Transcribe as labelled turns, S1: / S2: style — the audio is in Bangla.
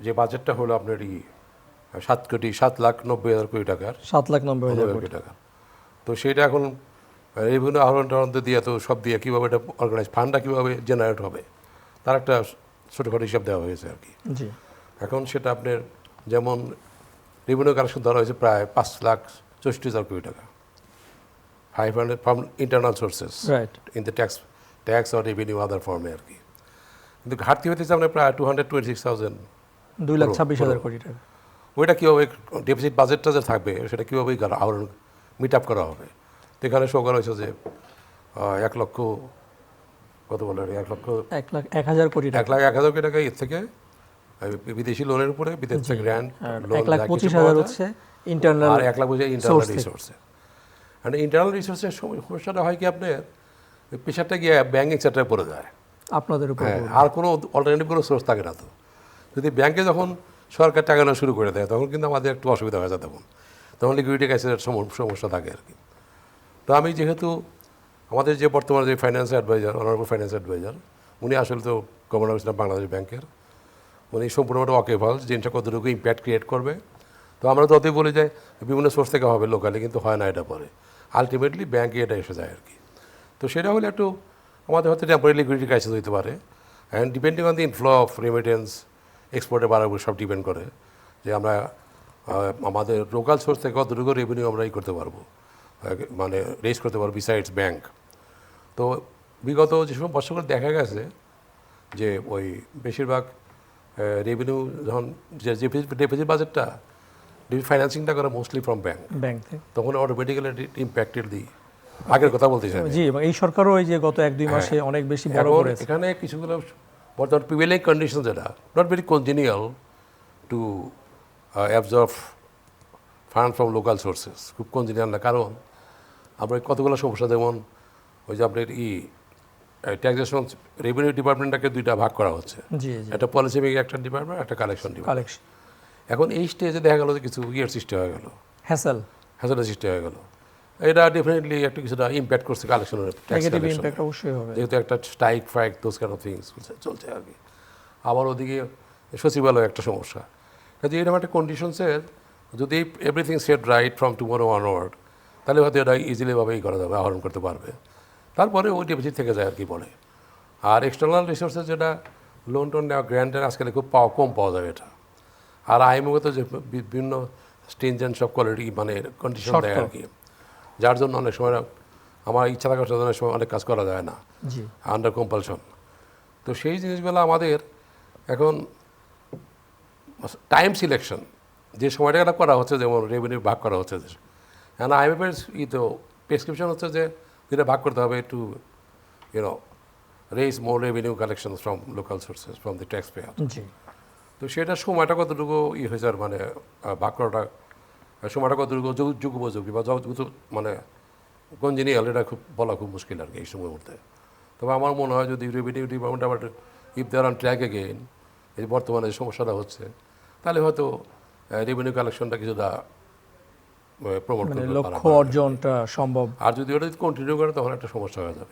S1: যে বাজেটটা হলো আপনার 7,90,000 কোটি টাকার
S2: 7,90,000 কোটি
S1: টাকা, তো সেটা এখন রেভিনিউ আহরণ টাহরণ দিয়ে তো সব দিয়ে কীভাবে এটা অর্গানাইজ ফান্ডটা কীভাবে জেনারেট হবে তার একটা ছোটোখাটো হিসাব দেওয়া হয়েছে আর কি।
S2: জি
S1: এখন সেটা আপনার যেমন রেভিনিউ কালেকশন ধরা হয়েছে প্রায় 5,64,000 কোটি টাকা, 500 from internal sources
S2: right
S1: in the tax or revenue other ফর্মে আর কি। কিন্তু ঘাটতি হতেছে আপনার প্রায় 226,000,
S2: 2,26,000 কোটি টাকা।
S1: ওইটা কীভাবে ডেফিসিট বাজেটটা যে থাকবে সেটা কীভাবে আহরণ মিট আপ করা হবে। তো এখানে শো করা হয়েছে যে 1 লক্ষ কত বলে
S2: 1,01,000 কোটি টাকা,
S1: 1,01,000 কোটি টাকা এর থেকে বিদেশি লোনের উপরে বিদেশ থেকে গ্র্যান্ড লোন
S2: 1,25,000 হচ্ছে ইন্টারনাল,
S1: আর 1 লাখ বলছে ইন্টারনাল রিসোর্সে। মানে ইন্টারনাল রিসোর্সের সমস্যাটা হয় কি আপনার প্রেশারটা গিয়ে ব্যাঙ্কিং সেক্টরে পড়ে যায়
S2: আপনাদের উপর।
S1: হ্যাঁ, আর কোনো অল্টারনেটিভ কোনো সোর্স থাকে না। তো যদি ব্যাংকে যখন সরকার টাকা নেওয়া শুরু করে দেয় তখন কিন্তু আমাদের একটু অসুবিধা হয়ে যায়, তখন লিকুইডিটি ক্রাইসিসের সমস্যা থাকে আর কি। তো আমি যেহেতু আমাদের যে বর্তমানে যে finance adviser, honourable finance adviser, উনি আসলে তো গভর্নর ছিলেন বাংলাদেশ ব্যাংকের, উনি সম্পূর্ণভাবে ওয়াকিবহাল জিনিসটা কতটুকু ইম্প্যাক্ট ক্রিয়েট করবে। তো আমরা যতই বলে যাই বিভিন্ন সোর্স থেকে হবে লোকালি, কিন্তু হয় না এটা পরে আলটিমেটলি ব্যাংকে এটা এসে যায় আর কি। তো সেটা হলে একটু আমাদের হয়তো টেম্পোরারি লিকুইডিটি ক্রাইসিস হতে পারে, and depending on the inflow of remittance, এক্সপোর্টের বাড়াবো সব ডিপেন্ড করে যে আমরা আমাদের লোকাল সোর্স থেকে কতটুকু রেভিনিউ আমরা করতে পারবো, মানে রেজ করতে পারবো বিসাইডস ব্যাংক। তো বিগত যে সময় বছরগুলো দেখা গেছে যে ওই বেশিরভাগ রেভিনিউ যখন যে ডেফিসিট বাজেটটা ফাইন্যান্সিংটা করে মোস্টলি ফ্রম ব্যাংক থেকে, তখন অটোমেটিক্যালি ইম্প্যাক্টেড দিই আগের কথা বলতে চাই।
S2: জি, এবং এই সরকারও এই যে গত 1-2 মাসে অনেক বেশি বড় করেছে।
S1: এখানে কিছুগুলো বর্তমান প্রিভেইলিং কন্ডিশন যেটা not very congenial to absorb fund from local sources, খুব কনজিনিয়াল না। কারণ আমরা কতগুলো সমস্যা, যেমন ওই যে আপনার ট্যাক্সেশন রেভিনিউ ডিপার্টমেন্টটাকে দুইটা ভাগ করা হচ্ছে,
S2: জি,
S1: একটা পলিসি মেকিং একটা ডিপার্টমেন্ট, একটা কালেকশন ডিপার্টমেন্ট।
S2: কালেকশন
S1: এখন এই স্টেজে দেখা গেল যে কিছু সৃষ্টি হয়ে গেল, হ্যাসেলের সৃষ্টি হয়ে গেল। এটা ডেফিনেটলি একটু কিছুটা ইম্প্যাক্ট করছে কালেকশনের,
S2: নেগেটিভ ইমপ্যাক্ট অবশ্যই হবে,
S1: যেহেতু একটা স্ট্রাইক ফাইক দোজ কাইন্ড অফ থিংস চলছে আর কি। আবার ওদিকে সচিবালয় একটা সমস্যা। কাজে এরকম একটা কন্ডিশনসের যদি everything set right from tomorrow onward, তাহলে হয়তো এটা ইজিলিভাবেই করা যাবে, আহরণ করতে পারবে। তারপরে ওই ডেফিসিট থেকে যায় আর কি বলে। আর এক্সটার্নাল রিসোর্সেস যেটা লোন টোন নেওয়া গ্র্যান্টের আজকাল খুব কম পাওয়া যাবে এটা। আর আইএমও তো যে বিভিন্ন স্ট্রিনজেন্ট সব কোয়ালিটি মানে কন্ডিশন দেয় আর কি, যার জন্য অনেক সময় আমার ইচ্ছা থাকার সাথে অনেক সময় অনেক কাজ করা যায় না আন্ডার কম্পালশন। তো সেই জিনিসগুলো আমাদের এখন টাইম সিলেকশন যে সময়টা করা হচ্ছে, যেমন রেভিনিউ ভাগ করা হচ্ছে, হ্যাঁ আইএমএফের তো প্রেসক্রিপশন হচ্ছে যে যেটা ভাগ করতে হবে two raise more revenue collection from local sources from the tax payer. তো সেটা সময়টা কতটুকু হয়েছে আর মানে ভাগ করাটা সময়টা কতটুকু যুগোপযোগী বা মানে কনজিনিয়াল, এটা খুব বলা খুব মুশকিল আর কি এই সময় মধ্যে। তবে আমার মনে হয় যদি রেভিনিউ ডিপার্টমেন্ট আবার if they're on track again, এই বর্তমানে সমস্যাটা হচ্ছে, তাহলে হয়তো রেভিনিউ কালেকশনটা কিছুটা প্রমোট করতে
S2: লক্ষ্য অর্জনটা সম্ভব।
S1: আর যদি ওটা কন্টিনিউ করে তখন একটা সমস্যা হয়ে যাবে।